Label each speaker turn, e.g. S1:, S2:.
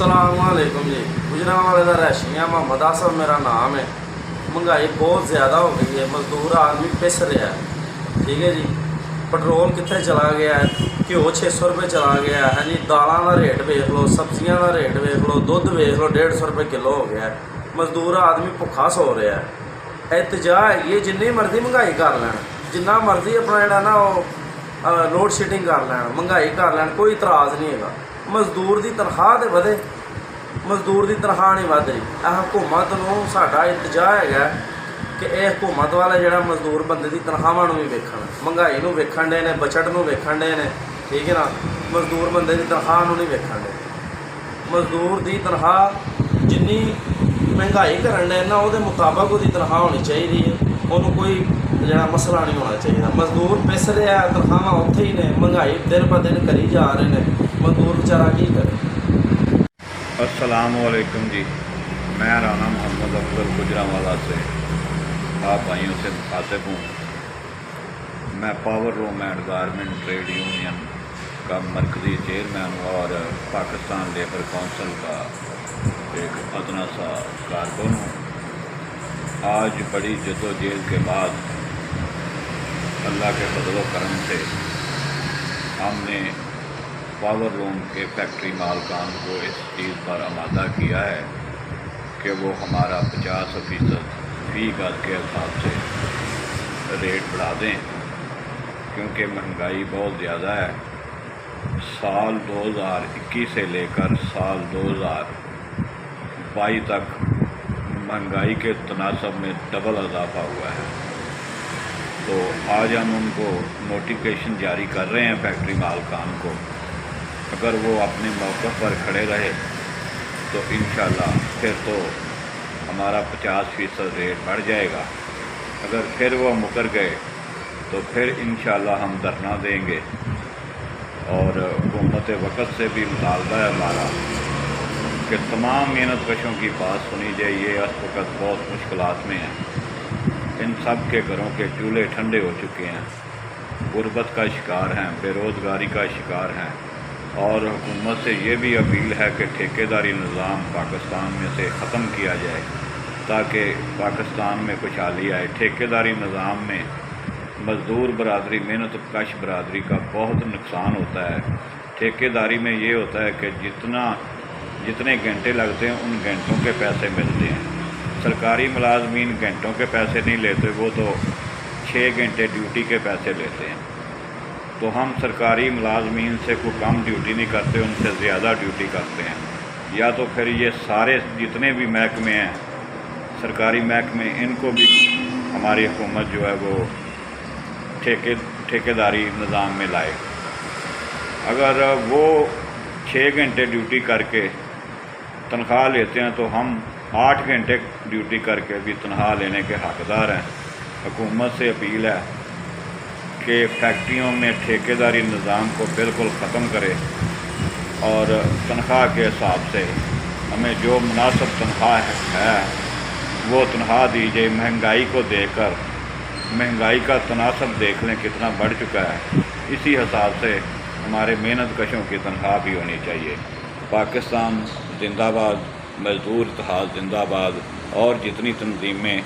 S1: अस्सलाम वालेकुम जी। गुजरांवाले का रैशिया मोहम्मद आसफ मेरा नाम है। महंगाई बहुत ज़्यादा हो गई है, मजदूर आदमी पिस रहा है। ठीक है जी। पेट्रोल कितने चला गया है, घ्यो 600 रुपये चला गया है जी। दालों का रेट वेख लो, सब्जियों का रेट वेख लो, दुध वेख लो, 150 रुपये किलो हो गया है। मजदूर आदमी भुखा सो रहा है। एहतजा है ये जिन्नी मर्जी महंगाई कर लैन, जिन्ना मर्जी अपना जोड़ा ना लोड शेडिंग कर लैन, महंगाई कर लैन, कोई इतराज़ नहीं है। मजदूर की तनख्वाह तो बढ़े, मजदूर की तनख्वाह नहीं बढ़ रही। यह हुकूमत को साडा इल्तजा है कि यह हुकूमत वाले जो मजदूर बंदे की तनख्वाहां भी वेखण, महंगाई को वेखण डे ने, बजट को वेखण डे ने। ठीक है ना, मजदूर बंदे की तनख्वाह नहीं वेखण डे। मजदूर की तनख्वाह जिन्नी महंगाई करन डे ना वो मुताबिक उसकी तनख्वाह होनी चाहिए। उन्होंने कोई जरा मसला नहीं होना चाहिए। मजदूर पिस रहा है, तनख्वाहां उत्थे ही ने, महंगाई दिन ब दिन करी जा रहे हैं, मजदूर बेचारा की करे।
S2: अस्सलाम वालेकुम जी। मैं राना मोहम्मद अफजल गुजरांवाला से आप भाइयों से मुखातिब हूँ। मैं power loom and garment trade union का मरकज़ी चेयरमैन हूँ और पाकिस्तान लेबर काउंसिल का एक अदना सा कारकुन हूँ। आज बड़ी जद्दोजहद के बाद अल्लाह के फजल व करम से हमने पावर लूम के फैक्ट्री मालकान को इस चीज़ पर आमादा किया है कि वो हमारा 50% फी गज के हिसाब से रेट बढ़ा दें, क्योंकि महंगाई बहुत ज़्यादा है। साल 2021 से लेकर साल 2022 तक महंगाई के तनासब में डबल इजाफा हुआ है। तो आज हम उनको नोटिफिकेशन जारी कर रहे हैं फैक्ट्री मालकान को। अगर वो अपने मौक़े पर खड़े रहे तो इंशाअल्लाह फिर तो हमारा 50% रेट बढ़ जाएगा। अगर फिर वो मुकर गए तो फिर इंशाअल्लाह हम धरना देंगे। और हुकूमत वक़्त से भी मुतालबा है हमारा कि तमाम मेहनत कशों की बात सुनी जाइए। इस वक्त बहुत मुश्किलात में हैं, इन सब के घरों के चूल्हे ठंडे हो चुके हैं, गुर्बत का शिकार हैं, बेरोज़गारी का शिकार हैं। और हुकूमत से ये भी अपील है कि ठेकेदारी निज़ाम पाकिस्तान में से ख़त्म किया जाए ताकि पाकिस्तान में खुशहाली आए। ठेकेदारी निज़ाम में मज़दूर बरादरी, मेहनत कश बरादरी का बहुत नुकसान होता है। ठेकेदारी में ये होता है कि जितने घंटे लगते हैं उन घंटों के पैसे मिलते हैं। सरकारी मुलाजमीन घंटों के पैसे नहीं लेते, वो तो 6 घंटे ड्यूटी के पैसे लेते हैं। तो हम सरकारी मुलाजमीन से कोई कम ड्यूटी नहीं करते, उनसे ज़्यादा ड्यूटी करते हैं। या तो फिर ये सारे जितने भी महकमे हैं, सरकारी महकमे, इनको भी हमारी हुकूमत जो है वो ठेकेदारी निज़ाम में लाए। अगर वो 6 घंटे ड्यूटी करके तनख्वाह लेते हैं तो हम 8 घंटे ड्यूटी करके भी तनख्वाह लेने के हकदार हैं। हुकूमत से अपील है कि फैक्ट्रियों में ठेकेदारी निज़ाम को बिल्कुल ख़त्म करे और तनख्वाह के हिसाब से हमें जो मुनासिब तनख्वाह है वो तनख्वाह दी जाए। महंगाई को देखकर, महंगाई का तनासब देख लें कितना बढ़ चुका है, इसी हिसाब से हमारे मेहनत कशों की तनख्वाह भी होनी चाहिए। पाकिस्तान जिंदाबाद, मजदूर इत्तेहाद जिंदाबाद और जितनी तंजीमें